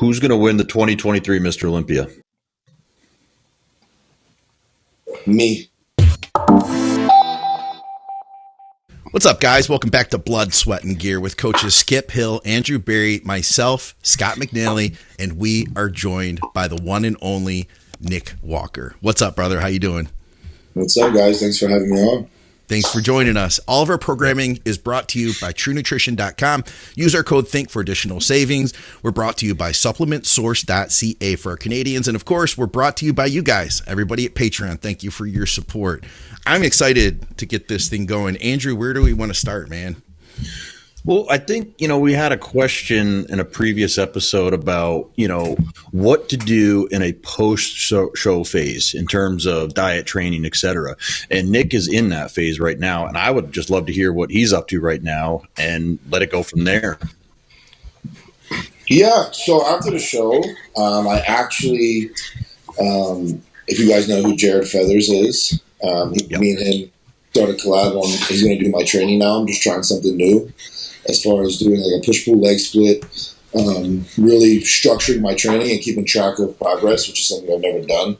Who's going to win the 2023 Mr. Olympia? Me. What's up, guys? Welcome back to Blood, Sweat, and Gear with coaches Skip Hill, Andrew Berry, myself, Scott McNally, and we are joined by the one and only Nick Walker. What's up, brother? How you doing? What's up, guys? Thanks for having me on. Thanks for joining us. All of our programming is brought to you by TrueNutrition.com. Use our code THINK for additional savings. We're brought to you by SupplementSource.ca for our Canadians. And, of course, we're brought to you by you guys, everybody at Patreon. Thank you for your support. I'm excited to get this thing going. Andrew, where do we want to start, man? Well, I think, we had a question in a previous episode about, what to do in a post-show phase in terms of diet, training, et cetera. And Nick is in that phase right now. And I would just love to hear what he's up to right now and let it go from there. Yeah. So after the show, I actually, if you guys know who Jared Feathers is, me and him started collab on, he's going to do my training now. I'm just trying something new. As far as doing like a push-pull leg split, really structuring my training and keeping track of progress, which is something I've never done,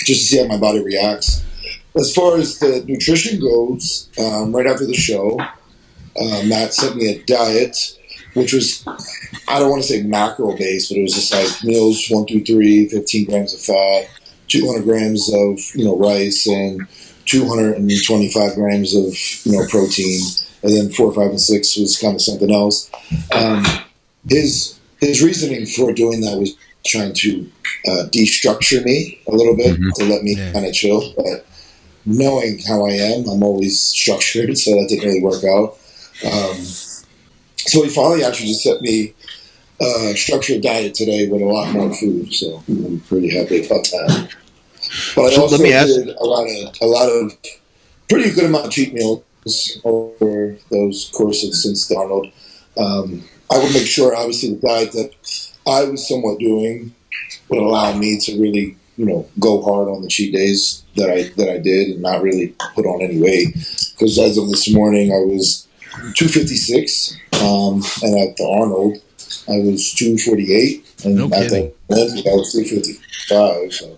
just to see how my body reacts. As far as the nutrition goes, right after the show, Matt sent me a diet, which was, I don't want to say macro-based, but it was just like meals 1 through 3, 15 grams of fat, 200 grams of rice, and 225 grams of protein. And then 4, 5, and 6 was kind of something else. His reasoning for doing that was trying to destructure me a little bit to let me kind of chill. But knowing how I am, I'm always structured, so that didn't really work out. So he finally actually just sent me a structured diet today with a lot more food. So I'm pretty happy about that. But I also did a lot of pretty good amount of cheat meals over those courses since the Arnold. I would make sure, obviously, the diet that I was somewhat doing would allow me to really, go hard on the cheat days that I did and not really put on any weight. Because as of this morning, I was 256, and at the Arnold, I was 248, and at the Olympia, I was 355. So.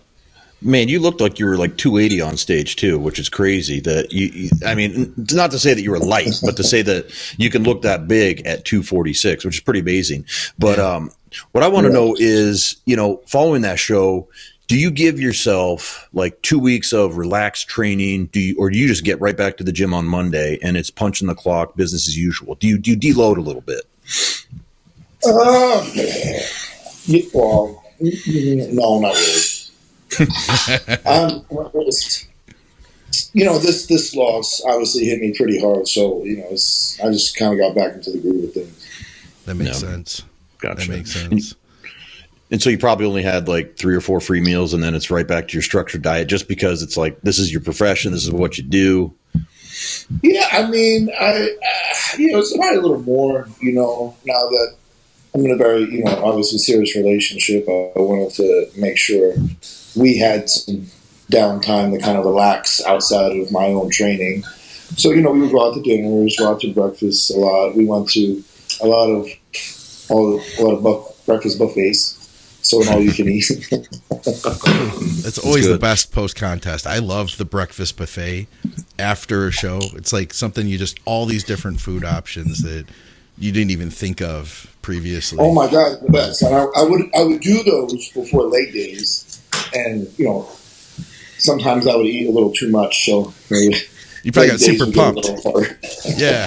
Man, you looked like you were like 280 on stage too, which is crazy. That I mean, not to say that you were light, but to say that you can look that big at 246, which is pretty amazing. But what I want to know is, following that show, do you give yourself like 2 weeks of relaxed training? Or do you just get right back to the gym on Monday and it's punching the clock, business as usual? Do you deload a little bit? Well, no, not really. This loss obviously hit me pretty hard, so I just kind of got back into the groove of things. That makes sense. Gotcha. That makes sense. And so you probably only had like 3 or 4 free meals, and then it's right back to your structured diet, just because it's like this is your profession, this is what you do. Yeah, I mean, it's probably a little more. Now that I'm in a very obviously serious relationship, I wanted to make sure we had some downtime to kind of relax outside of my own training. So, we would go out to dinners, go out to breakfast a lot. We went to a lot of breakfast buffets. So an all you can eat. It's always the best post-contest. I loved the breakfast buffet after a show. It's like something all these different food options that you didn't even think of previously. Oh my God, the best. And I would do those before leg days. And, sometimes I would eat a little too much. So you probably got super pumped. Yeah.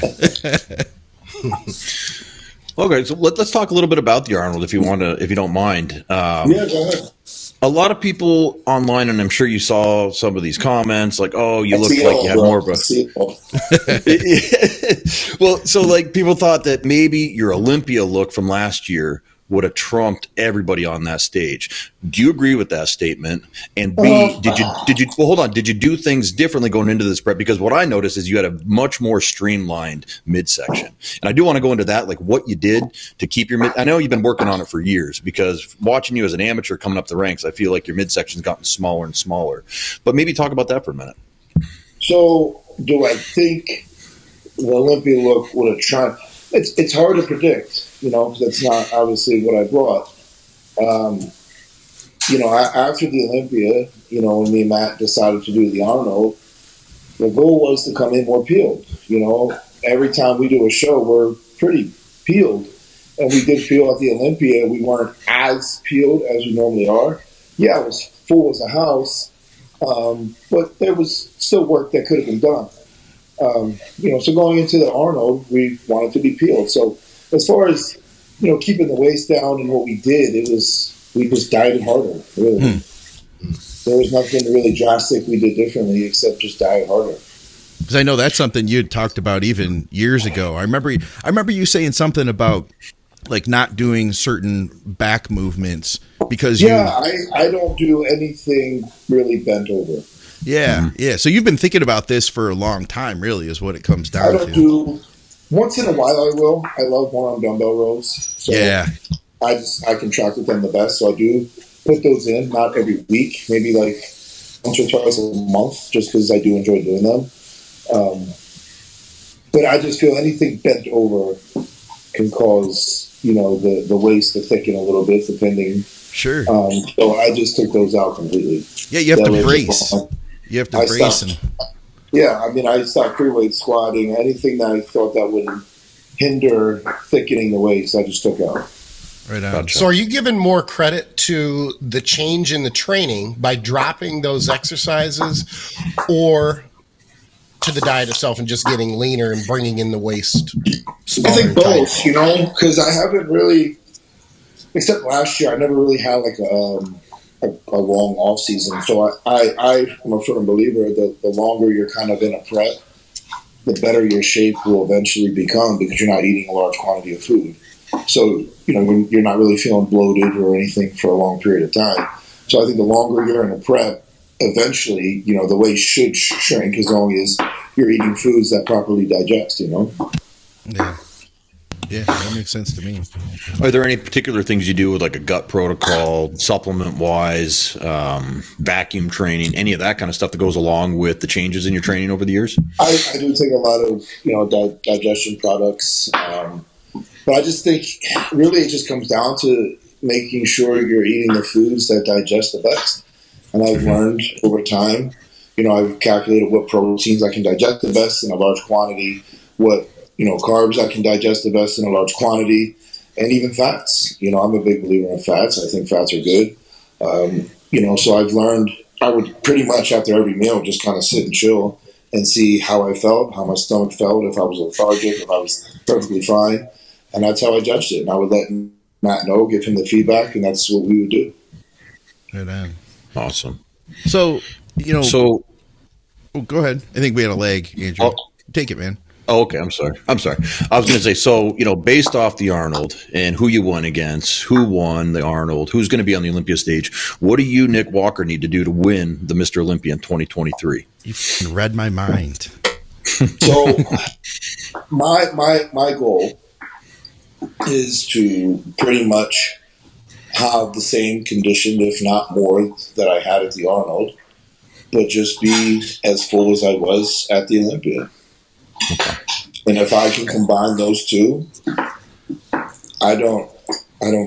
Okay, so let's talk a little bit about the Arnold, if you don't mind. Yeah, go ahead. A lot of people online, and I'm sure you saw some of these comments, like, "Oh, you look like you had more of a." Well, so like people thought that maybe your Olympia look from last year would have trumped everybody on that stage. Do you agree with that statement? And B, did you well, hold on, did you do things differently going into this prep? Because what I noticed is you had a much more streamlined midsection. And I do want to go into that, like what you did to keep your I know you've been working on it for years, because watching you as an amateur coming up the ranks, I feel like your midsection's gotten smaller and smaller. But maybe talk about that for a minute. So do I think the Olympia look would have tried? It's hard to predict. because that's not obviously what I brought. After the Olympia, when me and Matt decided to do the Arnold, the goal was to come in more peeled. Every time we do a show, we're pretty peeled. And we did feel at the Olympia we weren't as peeled as we normally are. Yeah, it was full as a house, but there was still work that could have been done. So going into the Arnold, we wanted to be peeled. So as far as, keeping the waist down and what we did, we just dieted harder, really. There was nothing really drastic we did differently except just diet harder. Because I know that's something you had talked about even years ago. I remember you saying something about like not doing certain back movements because I don't do anything really bent over. Yeah, yeah. So you've been thinking about this for a long time, really, is what it comes down to. I don't do. Once in a while, I will. I love one-arm dumbbell rows. So yeah. I contracted them the best, so I do put those in, not every week, maybe like once or twice a month, just because I do enjoy doing them. But I just feel anything bent over can cause, the waist to thicken a little bit, depending. Sure. So I just took those out completely. Yeah, you have to brace. You have to brace. I stopped free weight squatting. Anything that I thought that would hinder thickening the waist, I just took out. Right on. Gotcha. So are you giving more credit to the change in the training by dropping those exercises, or to the diet itself and just getting leaner and bringing in the waist smaller? I think both, because I haven't really, except last year, I never really had like a long off season. So I'm a firm believer that the longer you're kind of in a prep, the better your shape will eventually become because you're not eating a large quantity of food. So, you're not really feeling bloated or anything for a long period of time. So I think the longer you're in a prep, eventually, the waist should shrink as long as you're eating foods that properly digest, Yeah. Yeah, that makes sense to me. Are there any particular things you do with like a gut protocol, supplement-wise, vacuum training, any of that kind of stuff that goes along with the changes in your training over the years? I do take a lot of, digestion products. But I just think really it just comes down to making sure you're eating the foods that digest the best. And I've learned over time, I've calculated what proteins I can digest the best in a large quantity, what, carbs I can digest the best in a large quantity, and even fats. I'm a big believer in fats. I think fats are good. So I've learned I would pretty much after every meal just kind of sit and chill and see how I felt, how my stomach felt, if I was lethargic, if I was perfectly fine. And that's how I judged it. And I would let Matt know, give him the feedback, and that's what we would do. Right on. Awesome. So, go ahead. I think we had a lag, Andrew. Take it, man. Oh, okay. I'm sorry. I was going to say, so, based off the Arnold and who you won against, who won the Arnold, who's going to be on the Olympia stage, what do you, Nick Walker, need to do to win the Mr. Olympia in 2023? You read my mind. So, my goal is to pretty much have the same condition, if not more, that I had at the Arnold, but just be as full as I was at the Olympia. Okay. And if I can combine those two, I don't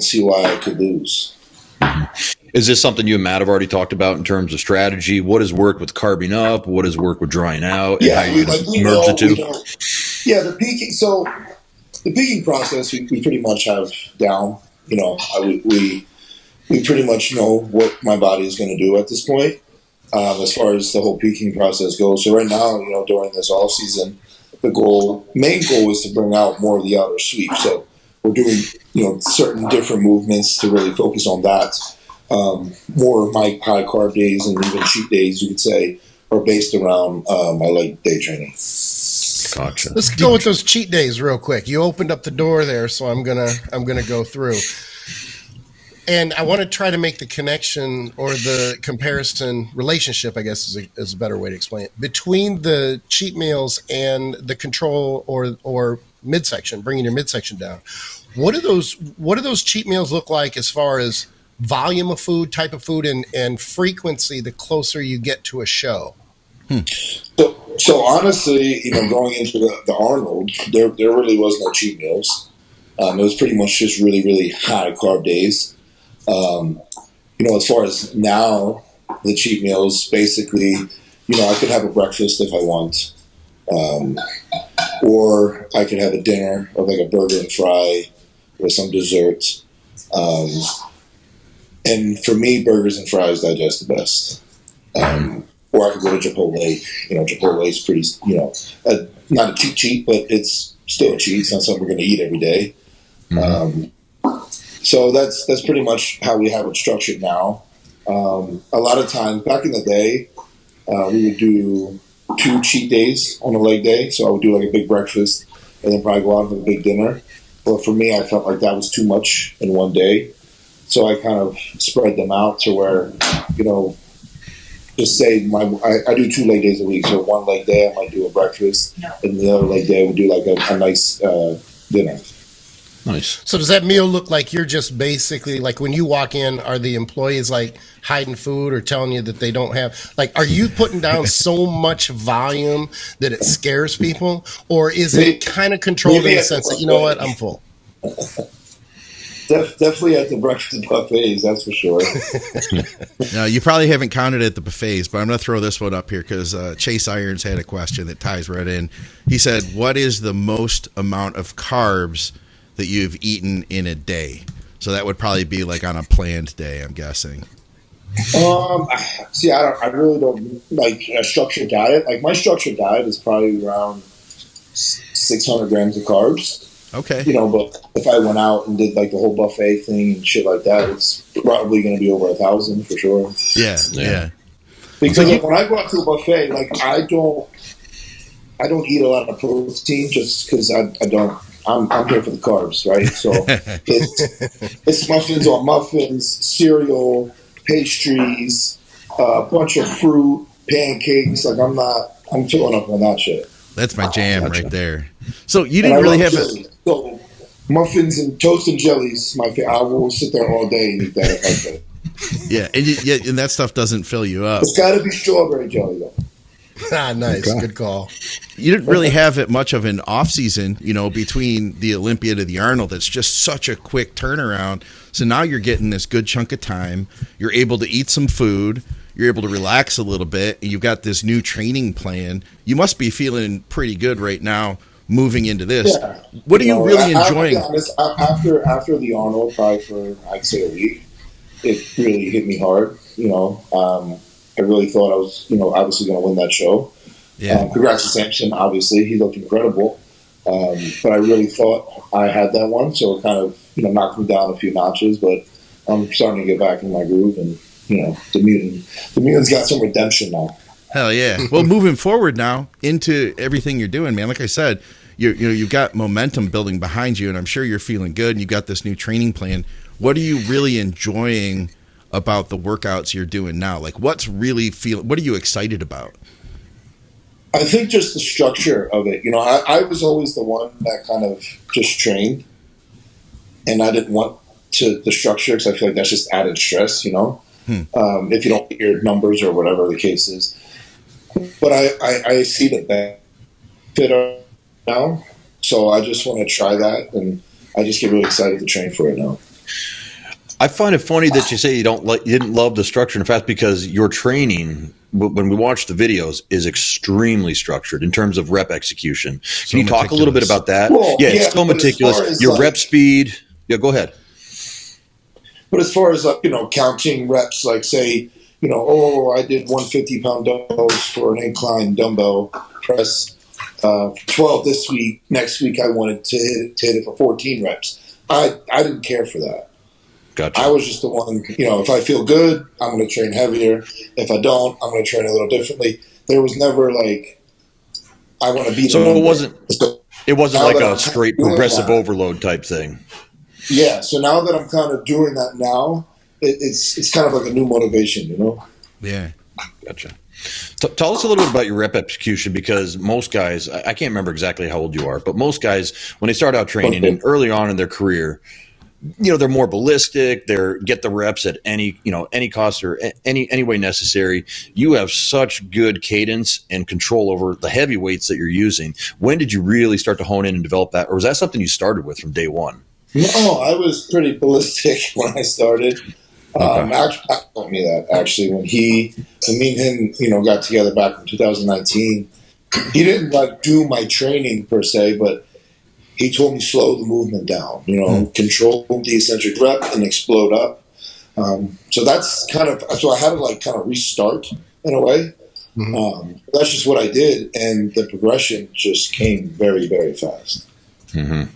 see why I could lose. Is this something you and Matt have already talked about in terms of strategy? What has worked with carbing up? What has worked with drying out? Yeah, and how you merge the two? Yeah, the peaking. So the peaking process we pretty much have down. We pretty much know what my body is going to do at this point as far as the whole peaking process goes. So right now, during this off season, the main goal is to bring out more of the outer sweep. So we're doing certain different movements to really focus on that. More of my high carb days and even cheat days, you could say, are based around my leg day training. Gotcha. Let's go with those cheat days real quick. You opened up the door there, so I'm gonna go through. And I want to try to make the connection or the comparison relationship, I guess is a better way to explain it, between the cheat meals and the control or midsection, bringing your midsection down. What do those cheat meals look like as far as volume of food, type of food, and frequency the closer you get to a show? So honestly, going into the Arnold, there really was no cheat meals. It was pretty much just really, really high carb days. As far as now, the cheat meals, basically, I could have a breakfast if I want. Or I could have a dinner of like a burger and fry with some dessert. And for me, burgers and fries digest the best. Or I could go to Chipotle. Chipotle is pretty, not a cheat, but it's still a cheat. It's not something we're going to eat every day. So that's pretty much how we have it structured now. A lot of times, back in the day, we would do 2 cheat days on a leg day. So I would do like a big breakfast and then probably go out for a big dinner. But for me, I felt like that was too much in one day. So I kind of spread them out to where, just say I do 2 leg days a week. So one leg day I might do a breakfast, and the other leg day I would do like a nice dinner. Nice. So does that meal look like you're just basically like when you walk in, are the employees like hiding food or telling you that they don't have, like, are you putting down so much volume that it scares people, or is it kind of controlled in the sense that, you know what, I'm full? Definitely at the breakfast buffets, that's for sure. Now, you probably haven't counted at the buffets, but I'm going to throw this one up here because Chase Irons had a question that ties right in. He said, what is the most amount of carbs that you've eaten in a day? So that would probably be like on a planned day, I'm guessing. See, I really don't like a structured diet. Like my structured diet is probably around 600 grams of carbs. Okay. But if I went out and did like the whole buffet thing and shit like that, it's probably going to be over 1,000 for sure. Yeah. Because when I go out to a buffet, like I don't eat a lot of protein just because I don't. I'm here for the carbs, right? So it's muffins on muffins, cereal, pastries, a bunch of fruit, pancakes. Like I'm filling up on that shit. That's my jam right there. So you didn't really have So muffins and toast and jellies. I will sit there all day and eat that if I could. Yeah, and that stuff doesn't fill you up. It's got to be strawberry jelly though. Nice. Okay. Good call. You didn't really have it much of an off season, between the Olympia to the Arnold. It's just such a quick turnaround. So now you're getting this good chunk of time. You're able to eat some food. You're able to relax a little bit. And you've got this new training plan. You must be feeling pretty good right now moving into this. Yeah. What are you really enjoying? After the Arnold, probably for, I'd say, a week, it really hit me hard. I really thought I was, obviously going to win that show. Yeah. Congrats to Samson, obviously. He looked incredible. But I really thought I had that one, so it kind of, knocked me down a few notches. But I'm starting to get back in my groove, and, the Mutant's got some redemption now. Hell yeah. Well, moving forward now into everything you're doing, man, like I said, you've got momentum building behind you, and I'm sure you're feeling good, and you've got this new training plan. What are you really enjoying about the workouts you're doing now? Like, what are you excited about? I think just the structure of it. I was always the one that kind of just trained, and I didn't want the structure because I feel like that's just added stress, if you don't get your numbers or whatever the case is. But I see the benefit now, so I just want to try that, and I just get really excited to train for it now. I find it funny that you say you didn't love the structure. In fact, because your training, when we watch the videos, is extremely structured in terms of rep execution. Can you talk a little bit about that? Well, it's so meticulous. Your rep speed. Yeah, go ahead. But as far as counting reps, like say, I did 150-pound dumbbells for an incline dumbbell press, 12 this week. Next week I wanted to hit it for 14 reps. I didn't care for that. Gotcha. I was just the one, if I feel good, I'm going to train heavier. If I don't, I'm going to train a little differently. There was never like, I want to be. So it wasn't like a straight progressive overload type thing. Yeah. So now that I'm kind of doing that now, it's kind of like a new motivation, Yeah. Gotcha. Tell us a little bit about your rep execution, because most guys, I can't remember exactly how old you are, but most guys, when they start out training and early on in their career, they're more ballistic. They get the reps at any cost or any way necessary. You have such good cadence and control over the heavy weights that you're using. When did you really start to hone in and develop that, or was that something you started with from day one? No, I was pretty ballistic when I started. Okay. Actually, told me that actually when me and him, got together back in 2019, he didn't like do my training per se, but he told me slow the movement down. Control the eccentric rep and explode up. So that's so I had to like kind of restart in a way. That's just what I did, and the progression just came very, very fast. Mm-hmm.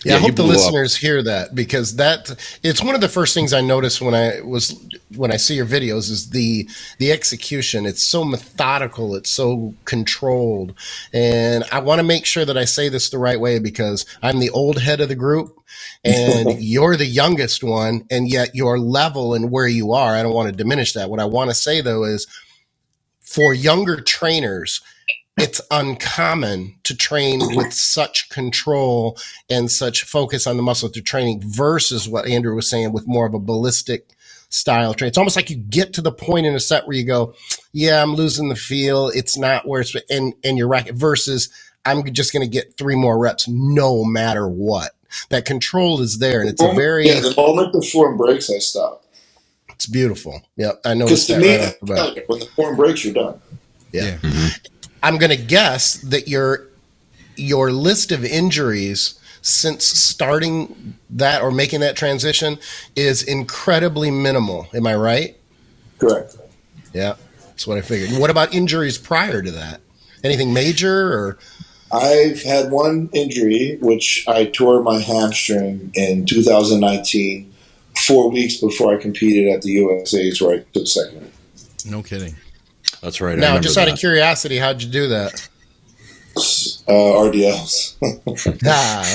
Yeah, I hope the listeners hear that, because it's one of the first things I noticed when I see your videos is the execution. It's so methodical, it's so controlled, and I want to make sure that I say this the right way, because I'm the old head of the group and you're the youngest one, and yet your level and where you are, I don't want to diminish that. What I want to say though is, for younger trainers, it's uncommon to train with such control and such focus on the muscle through training versus what Andrew was saying with more of a ballistic style training. It's almost like you get to the point in a set where you go, yeah, I'm losing the feel. It's not where it's, and you're right, versus I'm just going to get 3 more reps no matter what. That control is there. And it's the moment the form breaks, I stop. It's beautiful. Yeah. I noticed that me, right off the bat. When the form breaks, you're done. Yeah. Mm-hmm. I'm going to guess that your list of injuries since starting that or making that transition is incredibly minimal. Am I right? Correct. Yeah, that's what I figured. What about injuries prior to that? Anything major? Or I've had one injury, which I tore my hamstring in 2019, 4 weeks before I competed at the USA's, where I took second. No kidding. That's right. Now, just out of curiosity, how'd you do that? RDLs.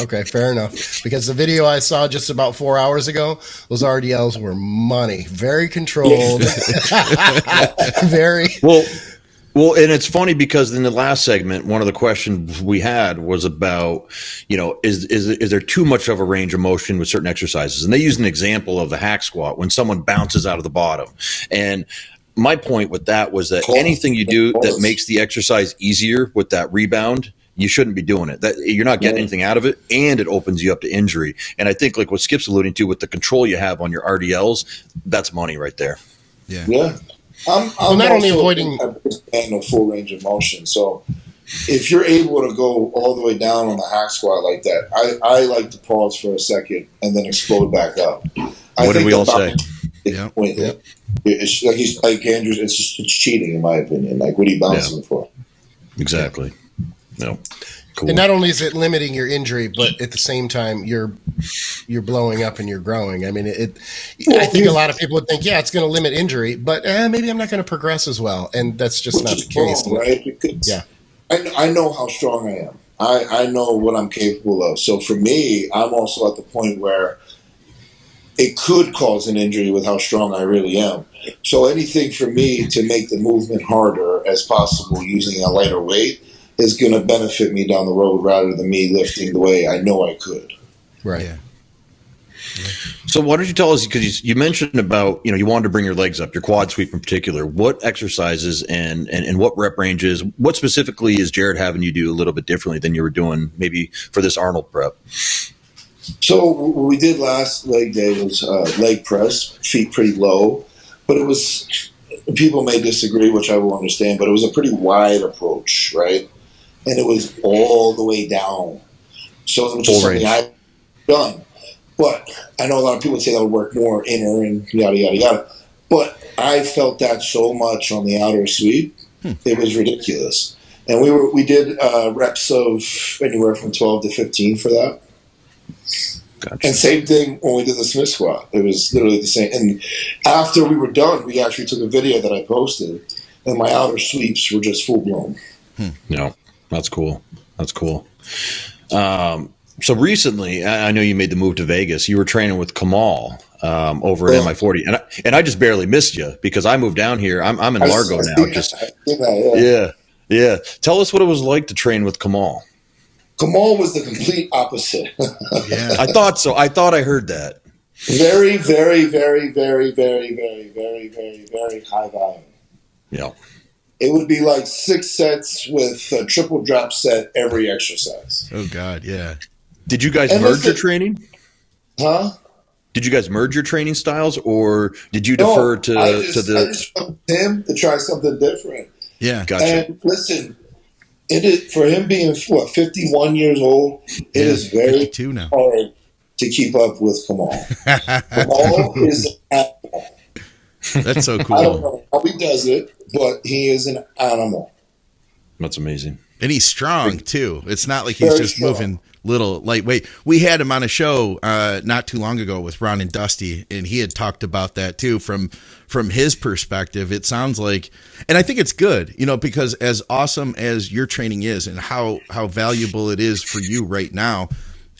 Okay, fair enough. Because the video I saw just about 4 hours ago, those RDLs were money. Very controlled. Very. Well, and it's funny because in the last segment, one of the questions we had was about, is there too much of a range of motion with certain exercises? And they used an example of the hack squat when someone bounces out of the bottom. And my point with that was that anything you do that makes the exercise easier with that rebound, you shouldn't be doing it. That you're not getting anything out of it, and it opens you up to injury. And I think like what Skip's alluding to with the control you have on your RDLs, that's money right there. Yeah. I'm not only avoiding a full range of motion. So if you're able to go all the way down on the hack squat like that, I like to pause for a second and then explode back up. What did we all say? Yeah. It's like Andrews. It's cheating, in my opinion. Like, what are you bouncing for? Exactly. No. Cool. And not only is it limiting your injury, but at the same time, you're blowing up and you're growing. I mean, I think a lot of people would think, yeah, it's going to limit injury, but maybe I'm not going to progress as well, and that's just not the case, right? Because I know how strong I am. I know what I'm capable of. So for me, I'm also at the point where it could cause an injury with how strong I really am. So anything for me to make the movement harder as possible using a lighter weight is going to benefit me down the road rather than me lifting the way I know I could. Right. Yeah. So why don't you tell us, because you mentioned about, you wanted to bring your legs up, your quad sweep in particular, what exercises and what rep ranges, what specifically is Jared having you do a little bit differently than you were doing maybe for this Arnold prep? So what we did last leg day was leg press, feet pretty low, but it was, people may disagree, which I will understand, but it was a pretty wide approach, right? And it was all the way down. So it was just something I've done. But I know a lot of people say that would work more inner and yada, yada, yada. But I felt that so much on the outer sweep, it was ridiculous. And we did reps of anywhere from 12 to 15 for that. Gotcha. And same thing when we did the Smith squat. It was literally the same. And after we were done, we actually took a video that I posted, and my outer sweeps were just full blown. No, that's cool. That's cool. So recently, I know you made the move to Vegas. You were training with Kamal over at MI40, and I just barely missed you because I moved down here. I'm in Largo now. Yeah. Tell us what it was like to train with Kamal. Kamal was the complete opposite. Yeah, I thought so. I thought I heard that. Very, very, very, very, very, very, very, very, very high volume. Yeah. It would be like 6 sets with a triple drop set every exercise. Oh, God, yeah. Did you guys merge your training? Huh? Did you guys merge your training styles, or did you No, defer to I the? just want him to try something different. Yeah. Gotcha. And listen, it is for him being 51 years old. It is very 52 now. hard to keep up with Kamal. Kamal is an animal. That's so cool. I don't know how he does it, but he is an animal. That's amazing. And he's strong too. It's not like he's Very just strong. moving little lightweight. We had him on a show not too long ago with Ron and Dusty, and he had talked about that too from his perspective. It sounds like, and I think it's good, because as awesome as your training is and how valuable it is for you right now,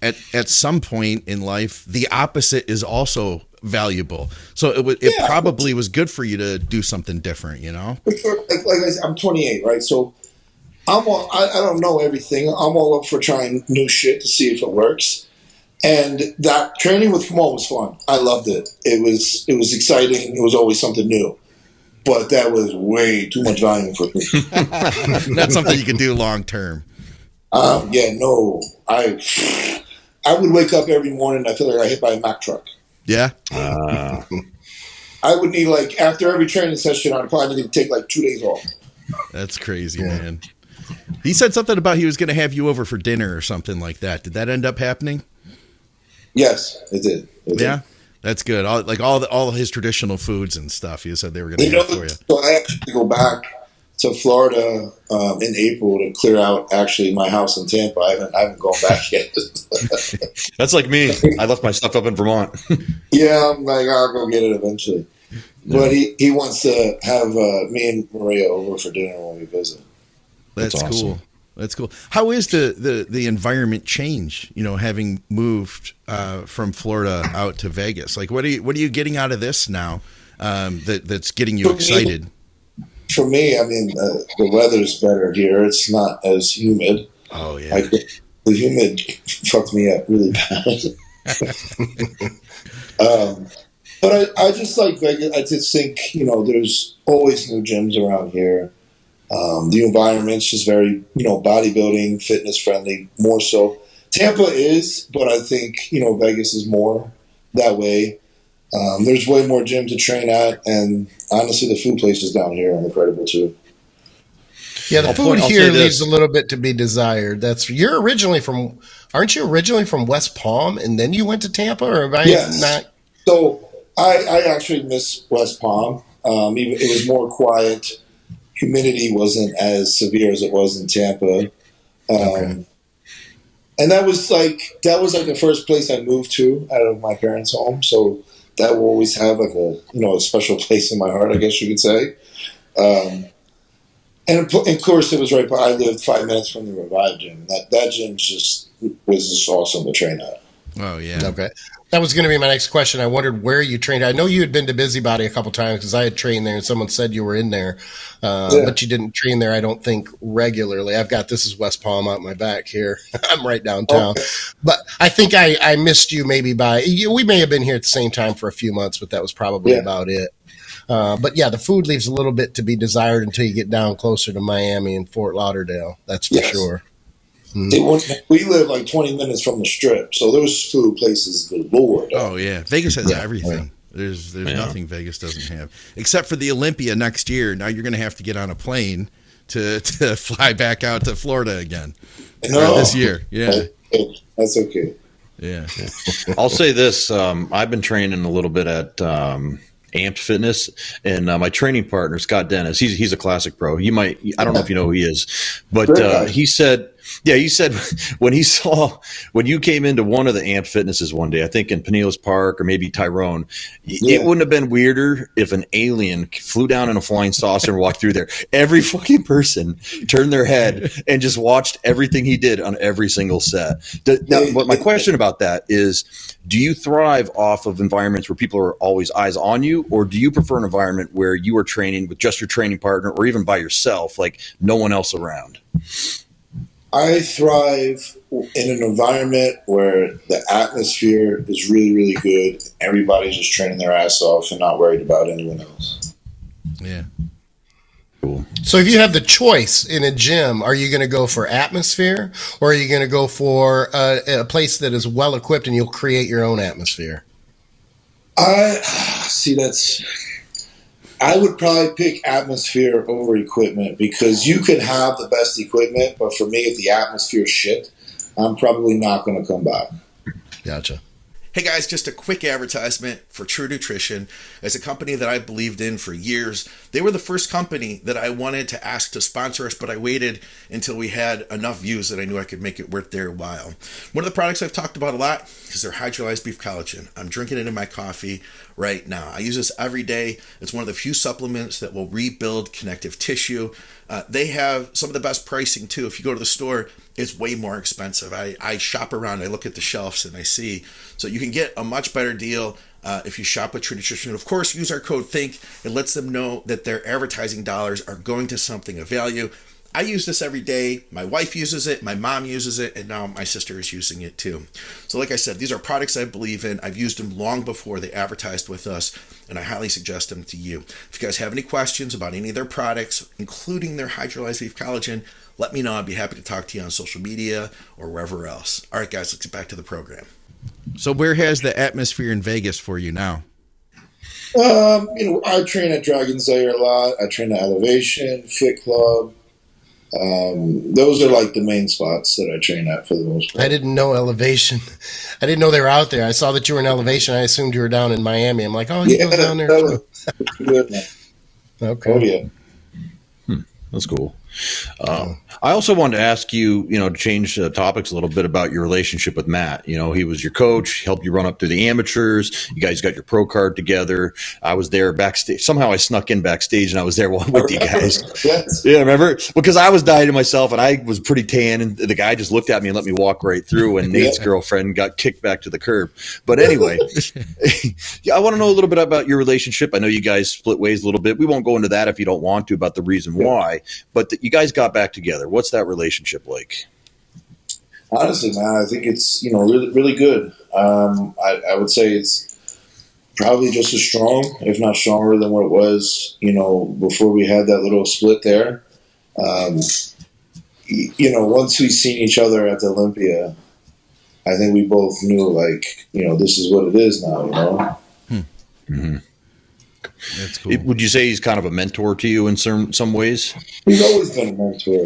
at some point in life, the opposite is also valuable. So it probably was good for you to do something different, For sure. Like I said, I'm 28, right? So I don't know everything. I'm all up for trying new shit to see if it works. And that training with Kamal was fun. I loved it. It was exciting. It was always something new. But that was way too much volume for me. Not something you can do long term. No. I would wake up every morning and I feel like I got hit by a Mack truck. Yeah. I would need, after every training session, I'd probably need to take 2 days off. That's crazy, man. He said something about he was going to have you over for dinner or something like that. Did that end up happening? Yes, it did. Yeah, that's good. All his traditional foods and stuff. He said they were going to have for you. So I actually go back to Florida in April to clear out actually my house in Tampa. I haven't gone back yet. That's like me. I left my stuff up in Vermont. Yeah, I'm like, I'll go get it eventually. No. But he wants to have me and Maria over for dinner when we visit. That's awesome. Cool. That's cool. How is the environment change? Having moved from Florida out to Vegas, what are you getting out of this now? That's getting you excited. For me, I mean, the weather's better here. It's not as humid. Oh yeah, the humid fucked me up really bad. But I just like Vegas. I just think there's always new gyms around here. The environment's just very, bodybuilding, fitness friendly, more so. Tampa is, but I think, Vegas is more that way. There's way more gym to train at, and honestly, the food places down here are incredible too. Yeah, the food here leaves a little bit to be desired. Aren't you originally from West Palm, and then you went to Tampa, or am I not? So I actually miss West Palm. It was more quiet. Humidity wasn't as severe as it was in Tampa. And that was like the first place I moved to out of my parents' home. So that will always have a special place in my heart, I guess you could say. And of course it was right by, I lived 5 minutes from the Revive gym. That gym was just awesome to train at. Oh yeah. Okay. That was going to be my next question. I wondered where you trained. I know you had been to Busybody a couple times because I had trained there and someone said you were in there, but you didn't train there, I don't think, regularly. This is West Palm out my back here. I'm right downtown. Okay. But I think I missed you maybe we may have been here at the same time for a few months, but that was probably about it. But yeah, the food leaves a little bit to be desired until you get down closer to Miami and Fort Lauderdale. That's for sure. We live 20 minutes from the Strip, so those food places, good Lord. Oh yeah, Vegas has everything. There's nothing Vegas doesn't have, except for the Olympia next year. Now you're going to have to get on a plane to fly back out to Florida again this year. Yeah, that's okay. Yeah, I'll say this: I've been training a little bit at Amped Fitness, and my training partner Scott Dennis. He's a classic pro. I don't know if you know who he is, but he said. Yeah, he said when you came into one of the Amped Fitnesses one day, I think in Pinellas Park or maybe Tyrone, it wouldn't have been weirder if an alien flew down in a flying saucer and walked through there. Every fucking person turned their head and just watched everything he did on every single set. Now, but my question about that is, do you thrive off of environments where people are always eyes on you, or do you prefer an environment where you are training with just your training partner or even by yourself, like no one else around? I thrive in an environment where the atmosphere is really, really good. Everybody's just training their ass off and not worried about anyone else. Yeah. Cool. So if you have the choice in a gym, are you going to go for atmosphere, or are you going to go for a place that is well equipped and you'll create your own atmosphere? I would probably pick atmosphere over equipment, because you can have the best equipment, but for me, if the atmosphere is shit, I'm probably not going to come back. Gotcha. Hey guys, just a quick advertisement for True Nutrition. As a company that I believed in for years, they were the first company that I wanted to ask to sponsor us, but I waited until we had enough views that I knew I could make it worth their while. One of the products I've talked about a lot is their hydrolyzed beef collagen. I'm drinking it in my coffee right now. I use this every day. It's one of the few supplements that will rebuild connective tissue. They have some of the best pricing too. If you go to the store, it's way more expensive. I shop around, I look at the shelves, and I see. So you can get a much better deal if you shop with True Nutrition. Of course, use our code THINK. It lets them know that their advertising dollars are going to something of value. I use this every day. My wife uses it, my mom uses it, and now my sister is using it too. So like I said, these are products I believe in. I've used them long before they advertised with us, and I highly suggest them to you. If you guys have any questions about any of their products, including their hydrolyzed beef collagen, let me know. I'd be happy to talk to you on social media or wherever else. All right, guys, let's get back to the program. So where has the atmosphere in Vegas for you now? I train at Dragon's Lair a lot. I train at Elevation, Fit Club. Those are like the main spots that I train at for the most part. I didn't know Elevation. I didn't know they were out there. I saw that you were in Elevation. I assumed you were down in Miami. I'm like, oh, you go down there too. Good, man. Okay. Oh, yeah. That's cool. I also wanted to ask you, to change topics a little bit about your relationship with Matt. He was your coach, helped you run up through the amateurs. You guys got your pro card together. I was there backstage. Somehow I snuck in backstage and I was there with you guys. Yes. Yeah, remember? Because I was dieting myself and I was pretty tan, and the guy just looked at me and let me walk right through, and Nate's girlfriend got kicked back to the curb. But anyway, yeah, I want to know a little bit about your relationship. I know you guys split ways a little bit. We won't go into that if you don't want to, about the reason why. But you guys got back together. What's that relationship like? Honestly, man, I think it's really, really good. I would say it's probably just as strong, if not stronger, than what it was, before we had that little split there. Once we seen each other at the Olympia, I think we both knew, this is what it is now. Mm-hmm. That's cool. Would you say he's kind of a mentor to you in some ways? He's always been a mentor,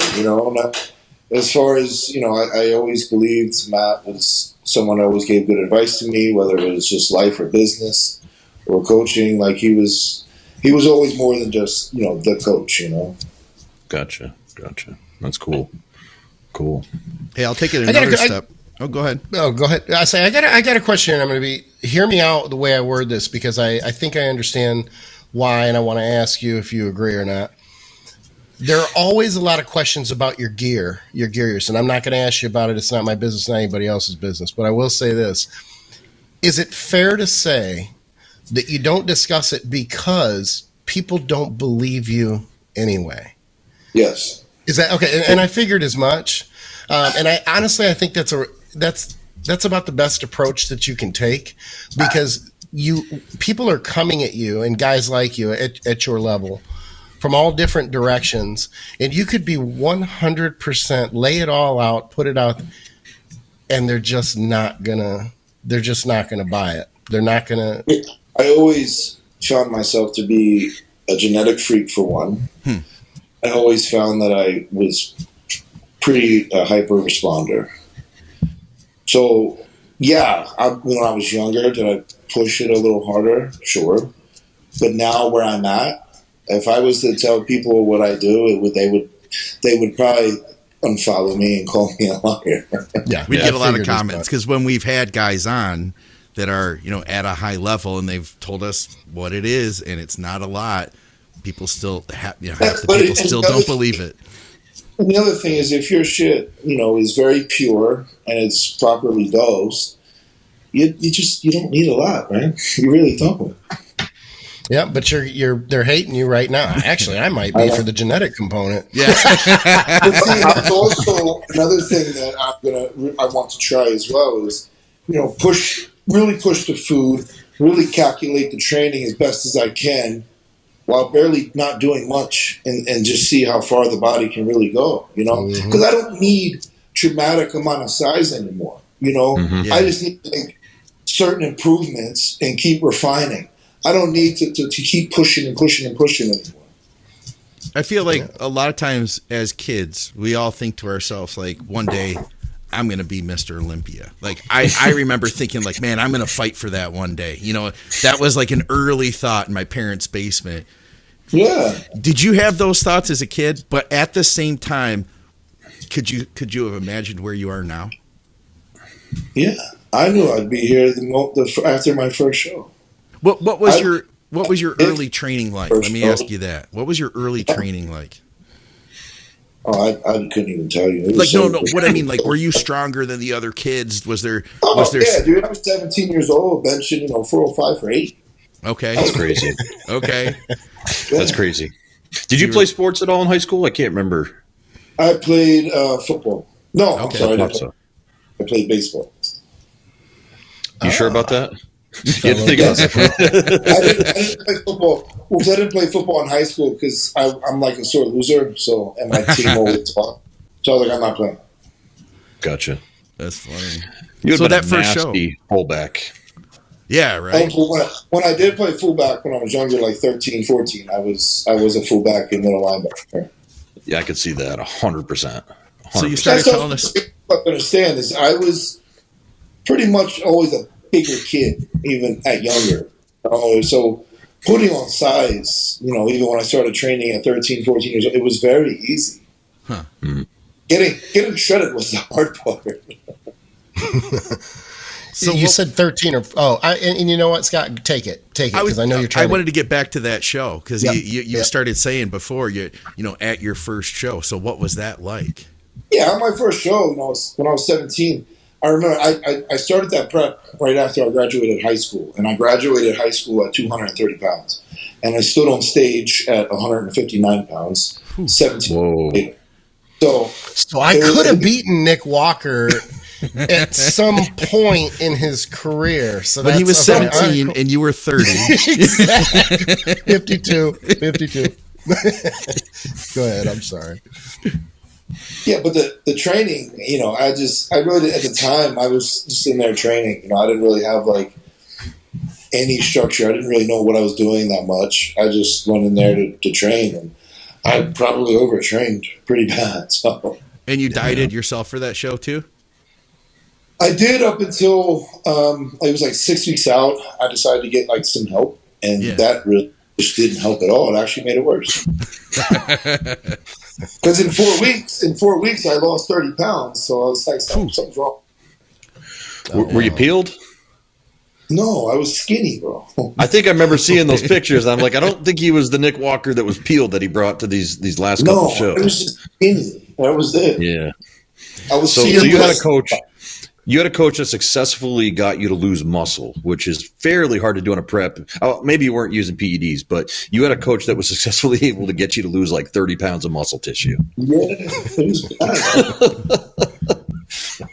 as far as, I always believed Matt was someone who always gave good advice to me, whether it was just life or business or coaching. Like he was always more than just, the coach, Gotcha. That's cool. Hey, I'll take it another step. Oh, go ahead. Oh, go ahead. I got a question. I'm going to hear me out the way I word this, because I think I understand why, and I want to ask you if you agree or not. There are always a lot of questions about your gear, and I'm not going to ask you about it. It's not my business, not anybody else's business. But I will say this. Is it fair to say that you don't discuss it because people don't believe you anyway? Yes. Is that okay? And I figured as much. And I think that's about the best approach that you can take, because people are coming at you, and guys like you at your level from all different directions, and you could be 100% lay it all out, put it out, and they're just not gonna buy it. They're not gonna. I always found myself to be a genetic freak, for one. I always found that I was pretty hyper responder. So, yeah, when I was younger, did I push it a little harder? Sure. But now where I'm at, if I was to tell people what I do, they would probably unfollow me and call me a liar. Yeah, we get a lot of comments, because when we've had guys on that are at a high level and they've told us what it is, and it's not a lot, people still don't believe it. And the other thing is, if your shit, is very pure and it's properly dosed, you don't need a lot, right? You really don't. Yeah, but they're hating you right now. Actually, I might be for the genetic component. Yeah. But see, it's also another thing that I want to try as well is, really push the food, really calculate the training as best as I can, while barely not doing much, and just see how far the body can really go, because I don't need dramatic amount of size anymore. I just need to make certain improvements and keep refining. I don't need to keep pushing and pushing and pushing anymore. I feel like a lot of times as kids, we all think to ourselves, like, one day I'm going to be Mr. Olympia. Like, I remember thinking, like, man, I'm going to fight for that one day. That was like an early thought in my parents' basement. Yeah. Did you have those thoughts as a kid? But at the same time, could you have imagined where you are now? Yeah. I knew I'd be here after my first show. What was your early training like? Let me ask you that. What was your early training like? Oh, I couldn't even tell you. No. What I mean, like, were you stronger than the other kids? Was there? Yeah, dude. I was 17 years old, benching 405 for 8. Okay, that's crazy. Okay, that's crazy. Did you play sports at all in high school? I can't remember. I played football. No, okay. I'm sorry. I played baseball. You sure about that? I didn't play football. Well, I didn't play football in high school because I'm like a sore loser. And my team always fought. So I was like, I'm not playing. Gotcha. That's funny. You had so been that a first nasty show, fullback. Yeah, right. When I did play fullback when I was younger, like 13, 14, I was a fullback and middle linebacker. Yeah, I could see that 100%. So you started telling us. What I understand is I was pretty much always a bigger kid, even at younger. So putting on size, even when I started training at 13, 14 years old, it was very easy. Huh. Mm-hmm. Getting shredded was the hard part. So you said 13 and you know what, Scott? Take it because I know you're trying. I wanted to get back to that show because you started saying before at your first show. So what was that like? Yeah, on my first show, when I was 17, I remember I started that prep right after I graduated high school, and I graduated high school at 230 pounds, and I stood on stage at 159 pounds, 17. Whoa. So I could have beaten Nick Walker at some point in his career. So when he was 17 and you were 30. Exactly. 52. Go ahead. I'm sorry. Yeah, but the training, I really did, at the time I was just in there training. I didn't really have like any structure. I didn't really know what I was doing that much. I just went in there to train, and I probably overtrained pretty bad. So. And you dieted yourself for that show too? I did up until it was like 6 weeks out. I decided to get like some help, and that really just didn't help at all. It actually made it worse. Because in 4 weeks, I lost 30 pounds. So I was like, something's wrong. Were you peeled? No, I was skinny, bro. I think I remember seeing those pictures. I'm like, I don't think he was the Nick Walker that was peeled that he brought to these last couple shows. No, I was just skinny. That was it. Yeah. I was so you had a coach. You had a coach that successfully got you to lose muscle, which is fairly hard to do on a prep. Maybe you weren't using PEDs, but you had a coach that was successfully able to get you to lose like 30 pounds of muscle tissue. Yeah, it was bad.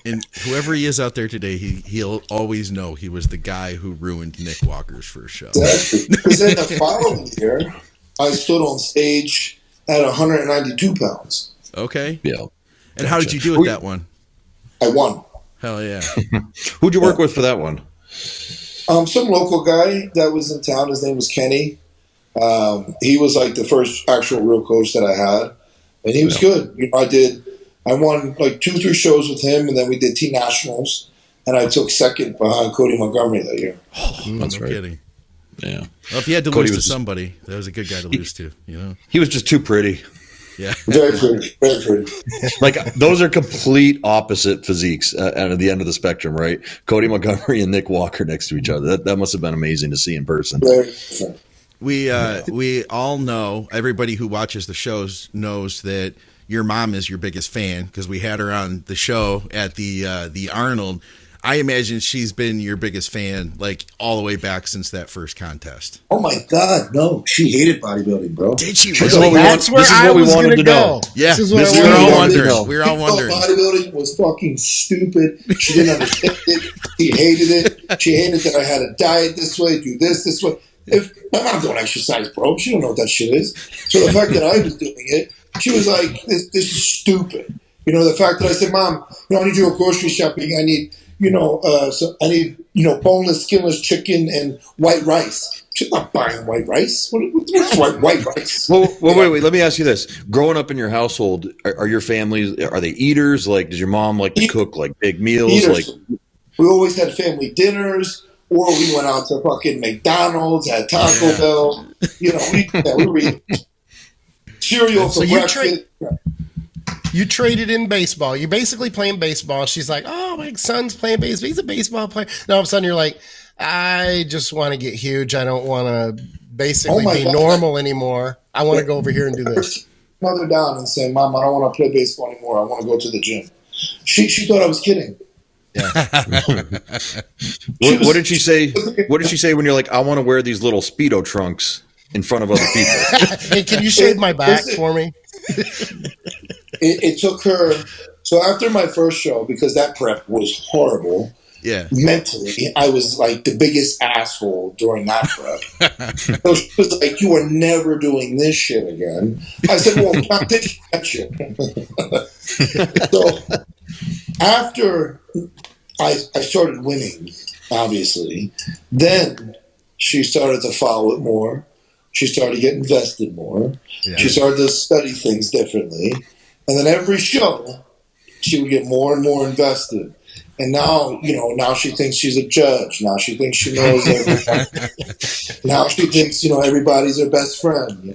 And whoever he is out there today, he'll always know he was the guy who ruined Nick Walker's first show. Exactly. Because then the following year, I stood on stage at 192 pounds. Okay. Yeah. And how did you do with that one? I won. Hell yeah. Who'd you work with for that one? Some local guy that was in town. His name was Kenny. He was like the first actual real coach that I had. And he was good. I won like 2-3 shows with him, and then we did team nationals. And I took second behind Cody Montgomery that year. That's right. Kidding. Yeah. Well, if you had to lose to somebody, that was a good guy to lose to, He was just too pretty. Yeah. Very pretty. Very pretty. Like, those are complete opposite physiques at the end of the spectrum, right? Cody Montgomery and Nick Walker next to each other. That must have been amazing to see in person. We all know, everybody who watches the shows knows that your mom is your biggest fan because we had her on the show at the Arnold. I imagine she's been your biggest fan like all the way back since that first contest. Oh my God, no! She hated bodybuilding, bro. Did she really? That's where I was going to go. Yeah, this is what we were all wondering. We were all wondering. Bodybuilding was fucking stupid. She didn't understand it. She hated it. She hated that I had to diet this way, do this way. If my mom don't exercise, bro, she don't know what that shit is. So the fact that I was doing it, she was like, "This is stupid." You know, the fact that I said, "Mom, I need to go grocery shopping. I need, I need, boneless, skinless chicken and white rice." She's not buying white rice. What's white rice? Well, wait. Let me ask you this: growing up in your household, are your families, are they eaters? Like, does your mom like to cook like big meals? Eaters. Like, we always had family dinners. Or we went out to fucking McDonald's, had Taco Bell. We were eating cereal for breakfast. You traded in baseball. You're basically playing baseball. She's like, "Oh, my son's playing baseball. He's a baseball player." And all of a sudden, you're like, "I just want to get huge. I don't want to basically be normal anymore. I want to go over here and do this." Mother down and say, "Mom, I don't want to play baseball anymore. I want to go to the gym." She thought I was kidding. Yeah. What did she say? What did she say when you're like, "I want to wear these little Speedo trunks in front of other people"? Hey, can you shave my back for me? It took her. So after my first show, because that prep was horrible. Yeah. Mentally, I was like the biggest asshole during that prep. So she was like, "You are never doing this shit again." I said, "Well, not this shit." So after I started winning, obviously, then she started to follow it more. She started to get invested more. Yeah. She started to study things differently. And then every show, she would get more and more invested. And now, now she thinks she's a judge. Now she thinks she knows everything. Now she thinks, everybody's her best friend,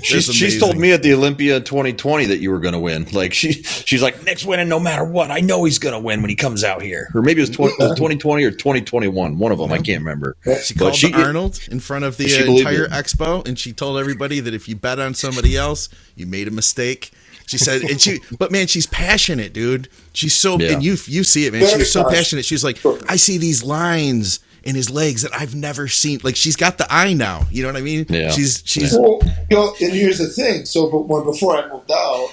She's told me at the Olympia 2020 that you were going to win. Like, she's like, "Nick's winning no matter what. I know he's going to win when he comes out here." Or maybe it was 2020 or 2021. One of them. I can't remember. She called Arnold in front of the entire expo, and she told everybody that if you bet on somebody else, you made a mistake. She said, but man, she's passionate, dude. She's so, and you see it, man. She was so passionate. She was like, "I see these lines in his legs that I've never seen." Like, she's got the eye now. You know what I mean? Yeah. She's. Well, and here's the thing. So, before I moved out,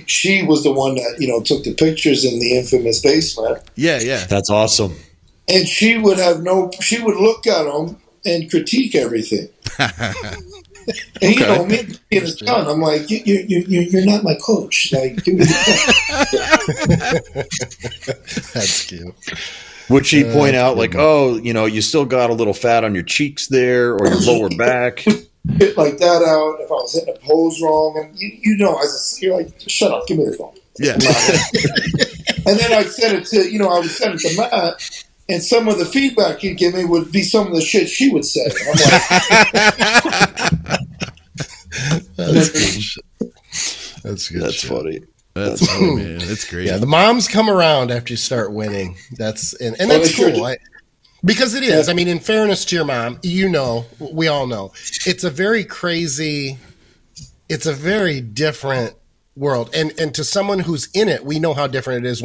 she was the one that took the pictures in the infamous basement. Yeah. That's awesome. And she would look at them and critique everything. And me being his son, I'm like, you're not my coach. Like, give me the That's cute. Would she point out like, "Oh, you still got a little fat on your cheeks there, or your lower back"? Hit like that out. If I was hitting a pose wrong, and you're like, "Shut up, give me the phone." Yeah. And then I said it to I would send it to Matt. And some of the feedback he'd give me would be some of the shit she would say. And I'm like, That's good. That's funny. That's funny, man. That's great. Yeah, the moms come around after you start winning. That's that's cool. Because it is. I mean, in fairness to your mom, we all know, it's a very crazy, it's a very different world. And to someone who's in it, we know how different it is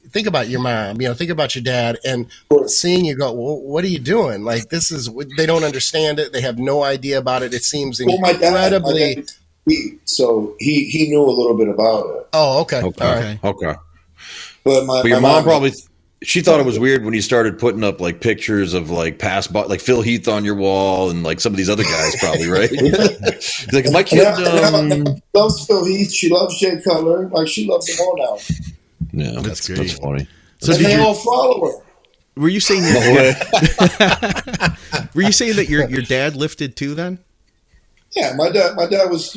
think about your mom, think about your dad, and seeing you go, "Well, what are you doing?" Like, they don't understand it. They have no idea about it. It seems incredibly. My dad, so he knew a little bit about it. Oh, okay. Okay. But your mom probably, she thought it was weird when you started putting up like pictures of like like Phil Heath on your wall and like some of these other guys, probably, right? Like, my kid loves Phil Heath. She loves Jay Cutler. Like, she loves them all now. Yeah, that's funny. So and they all follow her. Were you saying were you saying that your dad lifted too then? Yeah, my dad was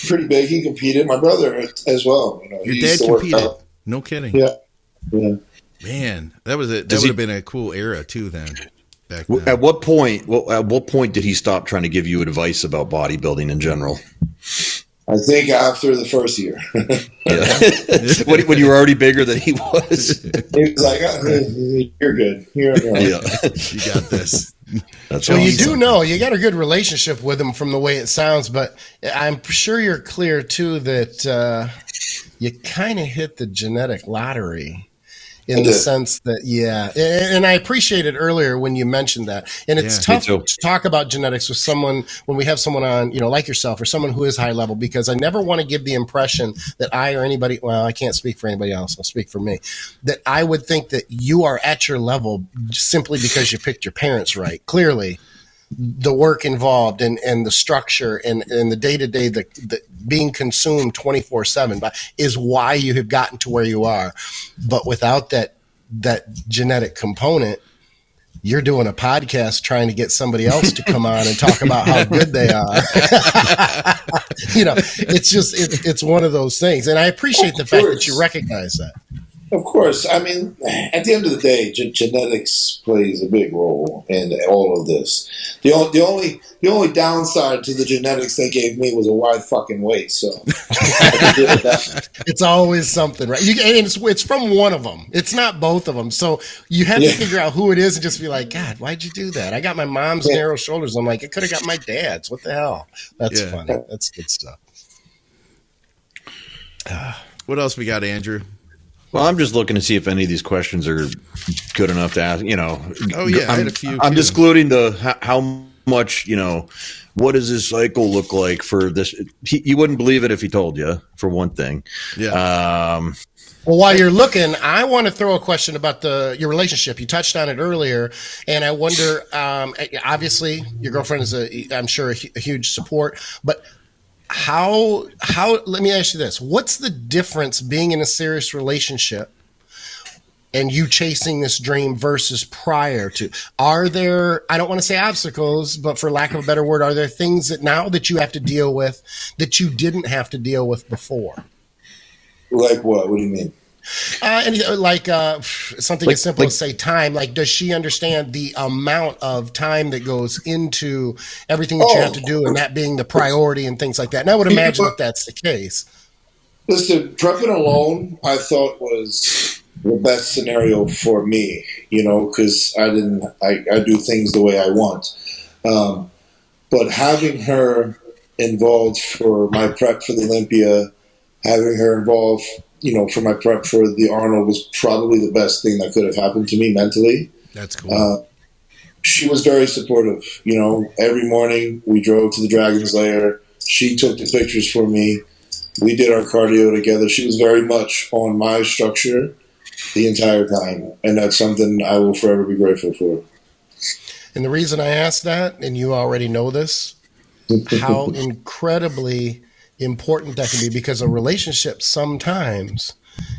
pretty big. He competed. My brother as well. Your dad competed. No kidding. Yeah. Man, that would have been a cool era too then. Back then. At what point did he stop trying to give you advice about bodybuilding in general? I think after the first year. When you were already bigger than he was. He was like, "You're good. You got this." That's well, awesome. you do know you got a good relationship with him from the way it sounds, but I'm sure you're clear too that you kind of hit the genetic lottery. In the sense that, and I appreciated earlier when you mentioned that. And it's tough to talk about genetics with someone when we have someone on, like yourself or someone who is high level, because I never want to give the impression that I or anybody, well, I can't speak for anybody else, I'll speak for me, that I would think that you are at your level simply because you picked your parents right. Clearly, the work involved and the structure and the day-to-day, the being consumed 24/7 is why you have gotten to where you are. But without that genetic component, you're doing a podcast trying to get somebody else to come on and talk about how good they are. It's one of those things. And I appreciate the fact that you recognize that. Of course. I mean, at the end of the day, genetics plays a big role in all of this. The only downside to the genetics they gave me was a wide fucking waist. So it's always something, right? And it's from one of them. It's not both of them. So you have to figure out who it is and just be like, God, why'd you do that? I got my mom's narrow shoulders. I'm like, it could have got my dad's. What the hell? That's funny. That's good stuff. What else we got, Andrew? Well, I'm just looking to see if any of these questions are good enough to ask. Oh yeah, I had a few. I'm just excluding how much. What does this cycle look like for this? You wouldn't believe it if he told you, for one thing. Yeah. Well, while you're looking, I want to throw a question about your relationship. You touched on it earlier, and I wonder. Obviously, your girlfriend is I'm sure a huge support, but. How let me ask you this. What's the difference being in a serious relationship and you chasing this dream versus prior to? Are there, I don't want to say obstacles, but for lack of a better word, are there things that now that you have to deal with that you didn't have to deal with before? Like what? What do you mean? Something as simple as say time. Like, does she understand the amount of time that goes into everything that you have to do, and that being the priority and things like that? And I would imagine that that's the case. Listen, prepping alone, I thought was the best scenario for me. Because I do things the way I want. But having her involved for my prep for the Olympia, having her involved. For my prep for the Arnold was probably the best thing that could have happened to me mentally. That's cool. She was very supportive. Every morning we drove to the Dragon's Lair. She took the pictures for me. We did our cardio together. She was very much on my structure the entire time. And that's something I will forever be grateful for. And the reason I asked that, and you already know this, how incredibly important that can be, because a relationship sometimes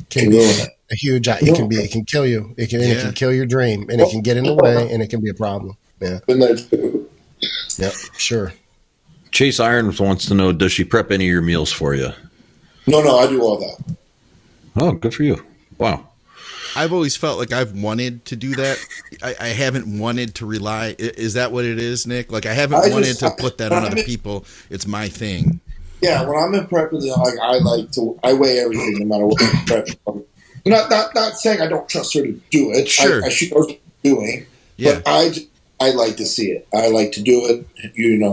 can be a huge. It can kill you. It can kill your dream, and it can get in the way, and it can be a problem. Yeah. Yep. Sure. Chase Irons wants to know: does she prep any of your meals for you? No, I do all that. Oh, good for you! Wow. I've always felt like I've wanted to do that. I haven't wanted to rely. Is that what it is, Nick? Like I haven't wanted to put that on other people. It's my thing. Yeah, when I'm in prep, I weigh everything no matter what I'm prepping. Not saying I don't trust her to do it. Sure. She knows what she's doing. Yeah. But I like to see it. I like to do it.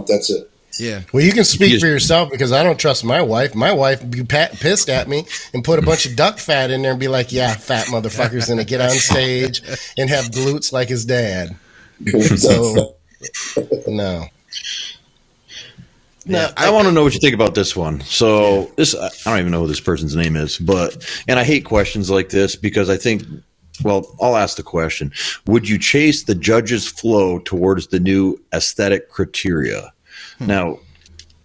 That's it. Yeah. Well, you can speak for yourself because I don't trust my wife. My wife would be pissed at me and put a bunch of duck fat in there and be like, yeah, fat motherfucker's going to get on stage and have glutes like his dad. So, no. Now, I want to know what you think about this one. So I don't even know who this person's name is, and I hate questions like this because I think, I'll ask the question. Would you chase the judge's flow towards the new aesthetic criteria? Now,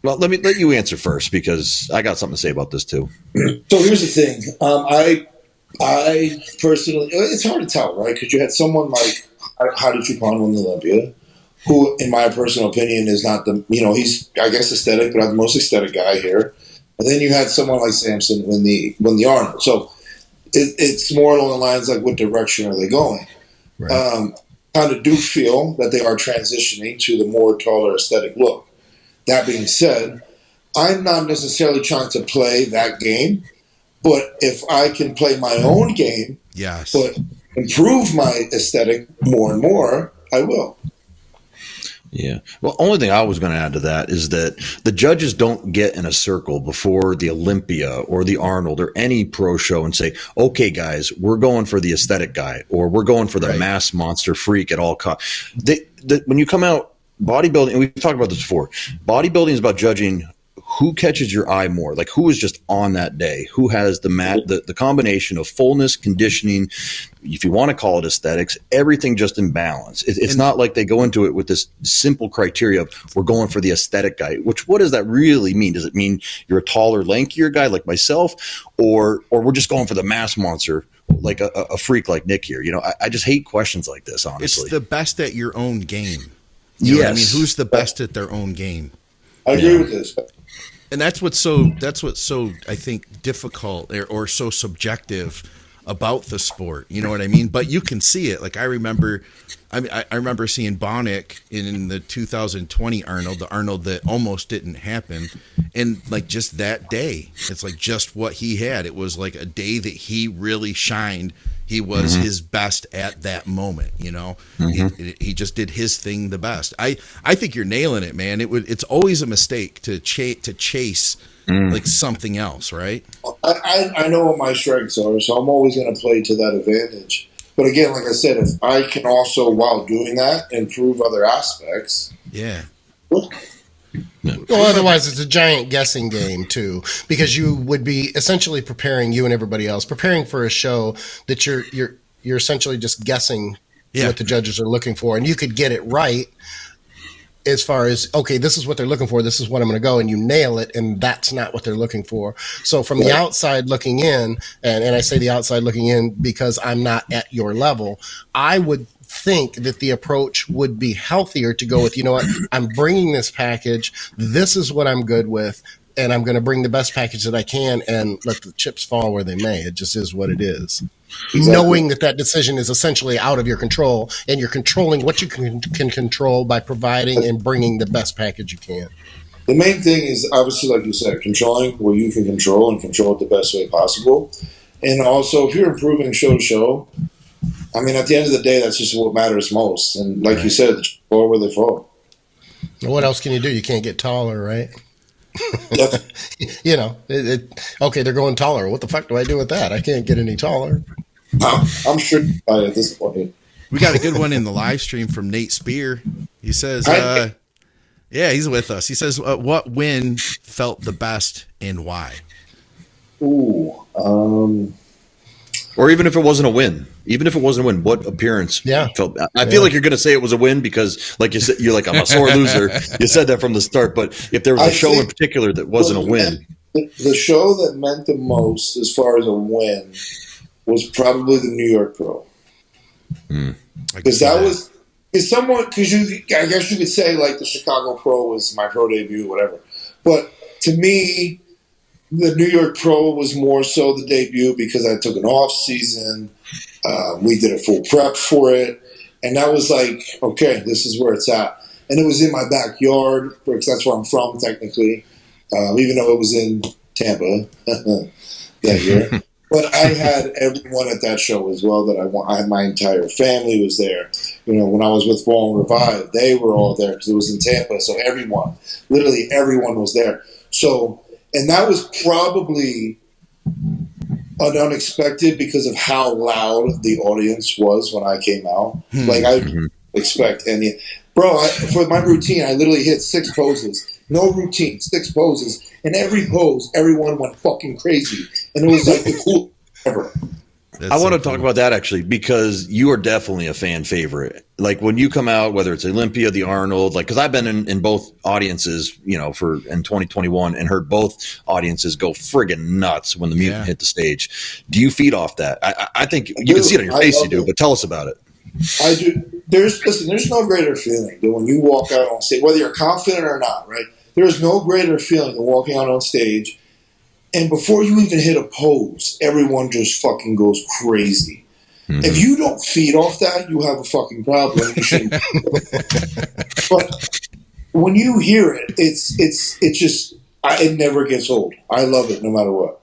let you answer first because I got something to say about this too. So here's the thing. I personally, it's hard to tell, right? Because you had someone like Kamal win the Olympia, who, in my personal opinion, is not he's, I guess, aesthetic, but not the most aesthetic guy here. And then you had someone like Jansen win the Arnold. So it's more along the lines like, what direction are they going? Right. Kind of do feel that they are transitioning to the more taller aesthetic look. That being said, I'm not necessarily trying to play that game, but if I can play my own game, but improve my aesthetic more and more, I will. Yeah. Well, only thing I was going to add to that is that the judges don't get in a circle before the Olympia or the Arnold or any pro show and say, okay, guys, we're going for the aesthetic guy or we're going for the mass monster freak at all costs. When you come out bodybuilding, and we've talked about this before, bodybuilding is about judging who catches your eye more, like who is just on that day, who has the combination of fullness, conditioning, if you want to call it aesthetics, everything just in balance. It's not like they go into it with this simple criteria of we're going for the aesthetic guy, which what does that really mean? Does it mean you're a taller, lankier guy like myself, or we're just going for the mass monster, like a freak like Nick here? I just hate questions like this, honestly. It's the best at your own game. You know what I mean? Who's the best at their own game? I agree with this. And that's what's so I think difficult or so subjective about the sport. You know what I mean? But you can see it. Like I remember seeing Bonnick in the 2020 Arnold, the Arnold that almost didn't happen, and like just that day, it's like just what he had. It was like a day that he really shined. He was his best at that moment, he just did his thing the best. I think you're nailing it, man. It's always a mistake to chase like something else, right? I know what my strengths are, so I'm always going to play to that advantage. But again, like I said, if I can also, while doing that, improve other aspects. Yeah. Well, otherwise it's a giant guessing game too, because you would be essentially preparing, you and everybody else, preparing for a show that you're essentially just guessing what the judges are looking for, and you could get it right as far as, okay, this is what they're looking for, this is what I'm going to go, and you nail it, and that's not what they're looking for. So from the outside looking in, and I say the outside looking in because I'm not at your level, I would think that the approach would be healthier to go with, you know what, I'm bringing this package, this is what I'm good with, and I'm going to bring the best package that I can and let the chips fall where they may. It just is what it is. Exactly. Knowing that decision is essentially out of your control, and you're controlling what you can control by providing and bringing the best package you can. The main thing is, obviously, like you said, controlling what you can control and control it the best way possible. And also, if you're improving show to show, I mean, at the end of the day, that's just what matters most. And like you said, the fall where they fall. What else can you do? You can't get taller, right? Yep. Okay, they're going taller. What the fuck do I do with that? I can't get any taller. I'm sure at this point. We got a good one in the live stream from Nate Spear. He says, he's with us. He says, what win felt the best and why? Ooh. Or even if it wasn't a win. What appearance felt? I feel like you're going to say it was a win because, like you said, you're like, I'm a sore loser. You said that from the start. But if there was a show in particular that wasn't a win. The show that meant the most as far as a win was probably the New York Pro. Because I guess you could say like the Chicago Pro was my pro debut, whatever. But to me, the New York Pro was more so the debut because I took an off season. We did a full prep for it. And that was like, okay, this is where it's at. And it was in my backyard because that's where I'm from, technically, even though it was in Tampa that year. But I had everyone at that show as well I had my entire family was there. When I was with Ball and Revive, they were all there because it was in Tampa. So literally everyone was there. So, and that was probably unexpected because of how loud the audience was when I came out. Like I didn't expect any. Bro, for my routine, I literally hit 6 poses. No routine, 6 poses. And every pose, everyone went fucking crazy. And it was like the coolest ever. I want to talk about that actually because you are definitely a fan favorite. Like when you come out, whether it's Olympia, the Arnold, like because I've been in both audiences, in 2021 and heard both audiences go friggin' nuts when the Mutant hit the stage. Do you feed off that? I think you can see it on your face, you do, but tell us about it. I do. There's no greater feeling than when you walk out on stage, whether you're confident or not, right? There's no greater feeling than walking out on stage, and before you even hit a pose, everyone just fucking goes crazy. If you don't feed off that, you have a fucking problem. You shouldn't. But when you hear it, it's just it never gets old. I love it no matter what.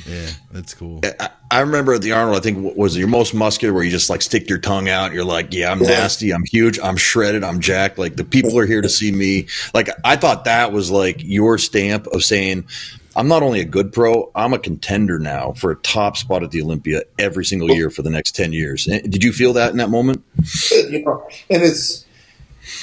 Yeah, that's cool. I remember at the Arnold, I think, was it your most muscular where you just like stick your tongue out and you're like, yeah, I'm nasty, I'm huge, I'm shredded, I'm jacked. Like the people are here to see me. Like I thought that was like your stamp of saying, I'm not only a good pro, I'm a contender now for a top spot at the Olympia every single year for the next 10 years. Did you feel that in that moment? And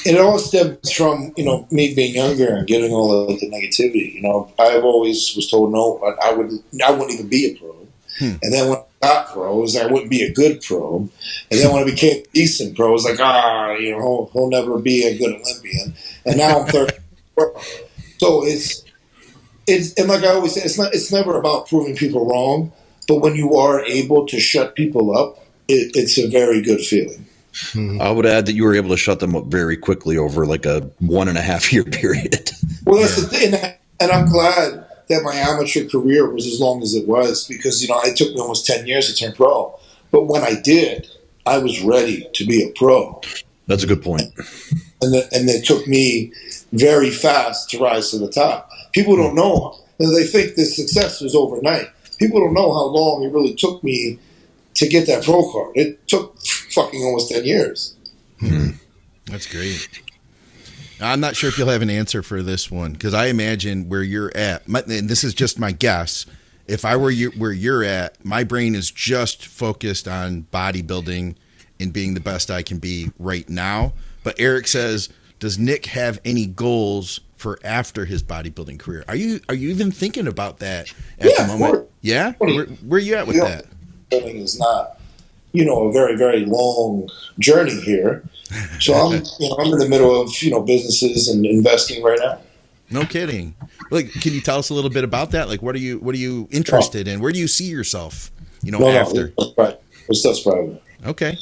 it all stems from, me being younger and getting all of the negativity. I've always was told, no, I wouldn't even be a pro. And then when got pro, it was I wouldn't be a good pro. And then when I became decent pro, it was like, he'll never be a good Olympian. And now I'm 30. So it's and like I always say, it's never about proving people wrong, but when you are able to shut people up, it's a very good feeling. I would add that you were able to shut them up very quickly over like a 1.5 year period. Well, that's the thing, and I'm glad that my amateur career was as long as it was, because it took me almost 10 years to turn pro. But when I did, I was ready to be a pro. That's a good point. And it took me very fast to rise to the top. People don't know. They think the success was overnight. People don't know how long it really took me to get that pro card. It took fucking almost 10 years. That's great. I'm not sure if you'll have an answer for this one, because I imagine where you're at, and this is just my guess, if I were where you're at, my brain is just focused on bodybuilding and being the best I can be right now. But Eric says, does Nick have any goals for after his bodybuilding career? Are you even thinking about that at the moment? Yeah? Where are you at with that? Bodybuilding is not, a very, very long journey here. So I'm in the middle of, businesses and investing right now. No kidding. Like, can you tell us a little bit about that? Like, what are you interested in? Where do you see yourself, after? No, this stuff's private. Okay.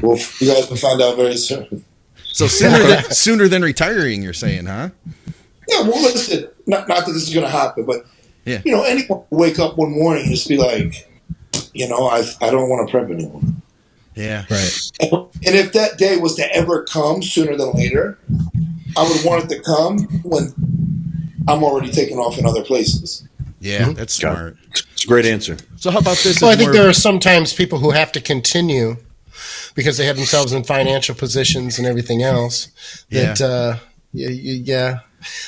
Well, you guys will find out very soon. So sooner than retiring, you're saying, huh? Yeah, well, listen, not that this is going to happen, but, anyone will wake up one morning and just be like, I don't want to prep anymore. Yeah. Right. And if that day was to ever come sooner than later, I would want it to come when I'm already taking off in other places. Yeah, that's smart. It's a great answer. So how about this? Well, I think there are sometimes people who have to continue because they have themselves in financial positions and everything else that,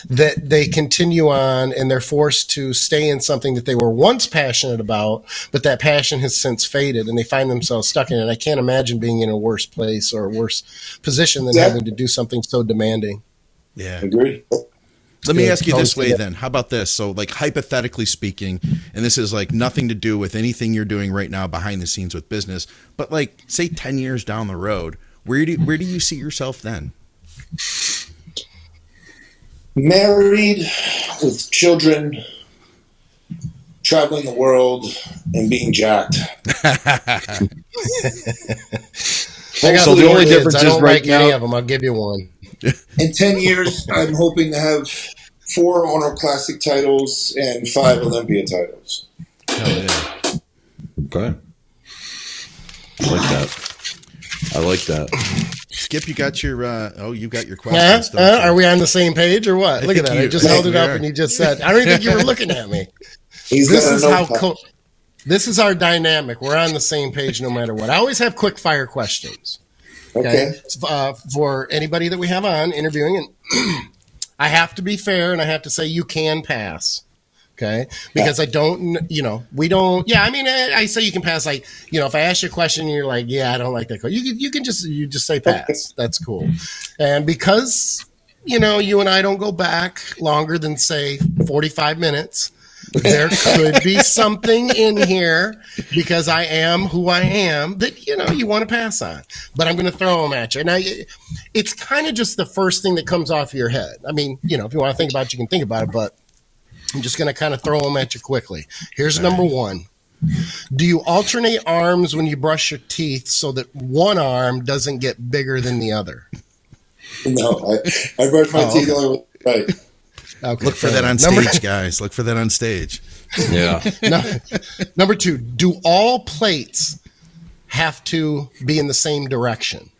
that they continue on and they're forced to stay in something that they were once passionate about, but that passion has since faded and they find themselves stuck in it. I can't imagine being in a worse place or a worse position than having to do something so demanding. Yeah. Agree. Let me ask you this way then. How about this? So like hypothetically speaking, and this is like nothing to do with anything you're doing right now behind the scenes with business, but like say 10 years down the road, where do you see yourself then? Married with children, traveling the world, and being jacked. I got So the only difference I don't is right like now, any of them. I'll give you one. In 10 years, I'm hoping to have 4 Arnold Classic titles and 5 Olympia titles. Hell yeah. Okay. I like that. Skip, you got your you got your questions. don't you? Are we on the same page or what? Look at that. I just held it up are. and you just said, I don't even think you were looking at me. This is our dynamic. We're on the same page no matter what. I always have quick fire questions. Okay. For anybody that we have on interviewing, and I have to be fair and I have to say you can pass. Okay. Because I don't, we don't, I say you can pass, like, if I ask you a question and you're like, yeah, I don't like that. You just say pass. That's cool. And because, you and I don't go back longer than say 45 minutes, there could be something in here because I am who I am that, you want to pass on, but I'm going to throw them at you. Now, it's kind of just the first thing that comes off your head. I mean, if you want to think about it, you can think about it, but I'm just going to kind of throw them at you quickly. Here's number one. Do you alternate arms when you brush your teeth so that one arm doesn't get bigger than the other? No, I brush my teeth only with right. Okay, look for that on stage, guys. Look for that on stage. Yeah. Number 2, do all plates have to be in the same direction?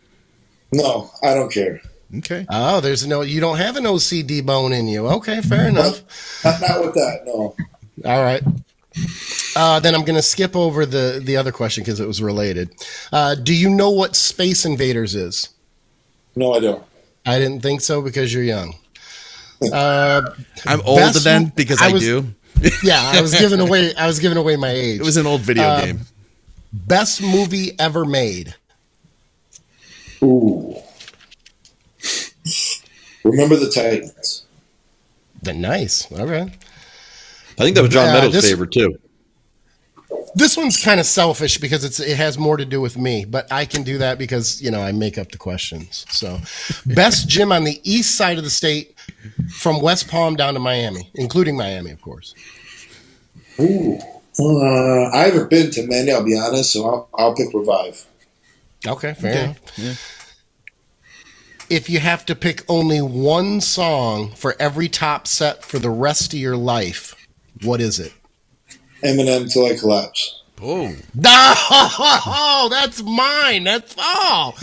No, I don't care. Okay. Oh, you don't have an OCD bone in you. Okay, fair enough. Not with that, no. All right. Then I'm going to skip over the other question because it was related. Do you know what Space Invaders is? No, I don't. I didn't think so because you're young. I'm older then because I do. Yeah, I was giving away my age. It was an old video game. Best movie ever made. Ooh. Remember the Titans. Nice. Okay. I think that was John Meadows' favorite too. This one's kind of selfish because it has more to do with me, but I can do that because, I make up the questions. So, best gym on the east side of the state from West Palm down to Miami, including Miami, of course. Ooh. I haven't been to many, I'll be honest, so I'll pick Revive. Okay, fair enough. Yeah. If you have to pick only one song for every top set for the rest of your life, what is it? Eminem Till I Collapse. Oh. Oh, that's mine. Yeah.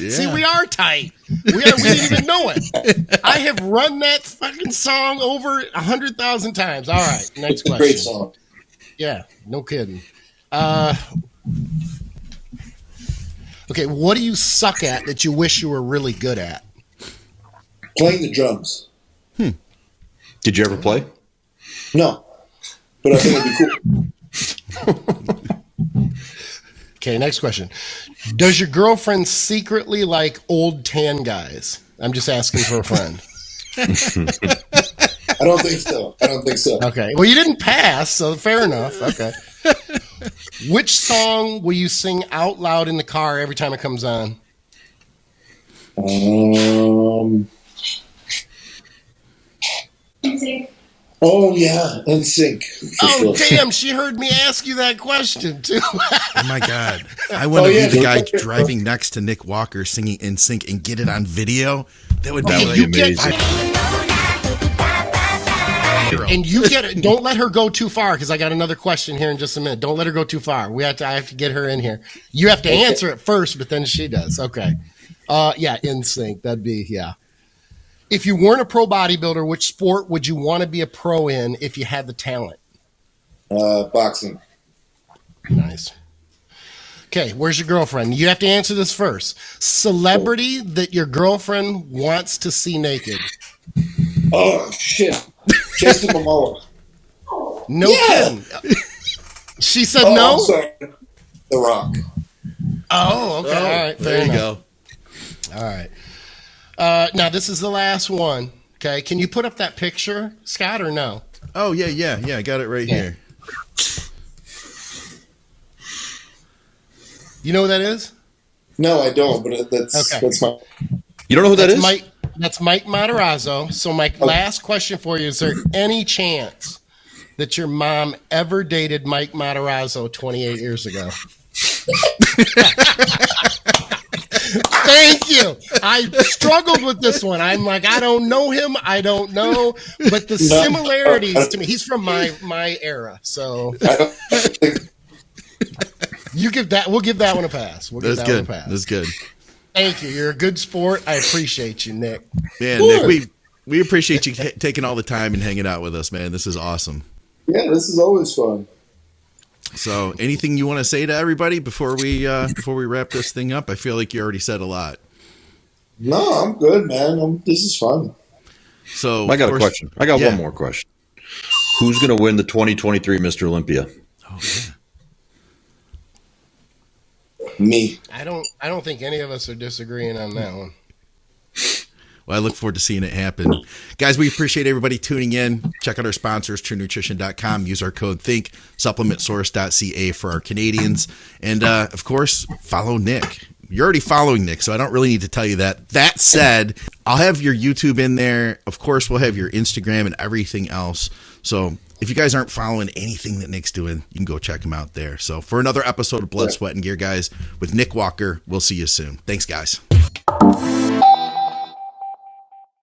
See, we are tight. We didn't even know it. I have run that fucking song over 100,000 times. All right, next question. Great song. Yeah, no kidding. Okay, what do you suck at that you wish you were really good at? Playing the drums. Did you ever play? No, but I think it'd be cool. Okay, next question. Does your girlfriend secretly like old tan guys? I'm just asking for a friend. I don't think so. Okay. Well, you didn't pass, so fair enough. Okay. Which song will you sing out loud in the car every time it comes on? Oh, yeah, NSYNC. Oh, sure. Damn, she heard me ask you that question, too. Oh, my God. I want to be the guy driving next to Nick Walker singing NSYNC and get it on video. That would be amazing. And you get it. Don't let her go too far because I got another question here in just a minute. Don't let her go too far. I have to get her in here. You have to answer it first, but then she does. Okay. Yeah, NSYNC. That'd be, yeah. If you weren't a pro bodybuilder, which sport would you want to be a pro in if you had the talent? Boxing. Nice. Okay, where's your girlfriend? You have to answer this first. Celebrity that your girlfriend wants to see naked. Oh, shit. Jason Momoa. No kidding. She said no? I'm sorry. The Rock. Oh, okay. All right. There you go. All right. Now, this is the last one. Okay. Can you put up that picture, Scott, or no? Oh, yeah. I got it right here. You know who that is? No, I don't, but that's my... You don't know who that is? That's Mike Matarazzo. So my last question for you, is there any chance that your mom ever dated Mike Matarazzo 28 years ago? Thank you. I struggled with this one. I'm like, I don't know him. I don't know. But the similarities to me, he's from my era. So we'll give that one a pass. That's good. That's good. Thank you. You're a good sport. I appreciate you, Nick. Yeah, Nick, we appreciate you taking all the time and hanging out with us, man. This is awesome. Yeah, this is always fun. So, anything you want to say to everybody before we wrap this thing up? I feel like you already said a lot. No, I'm good, man. This is fun. So, I got a question. I got one more question. Who's going to win the 2023 Mr. Olympia? Oh, yeah. Me. I don't think any of us are disagreeing on that one. Well, I look forward to seeing it happen. Guys, we appreciate everybody tuning in. Check out our sponsors, TrueNutrition.com. Use our code THINK, SupplementSource.ca for our Canadians. And, of course, follow Nick. You're already following Nick, so I don't really need to tell you that. That said, I'll have your YouTube in there. Of course, we'll have your Instagram and everything else. So if you guys aren't following anything that Nick's doing, you can go check him out there. So for another episode of Blood, Sweat, and Gear, guys, with Nick Walker, we'll see you soon. Thanks, guys.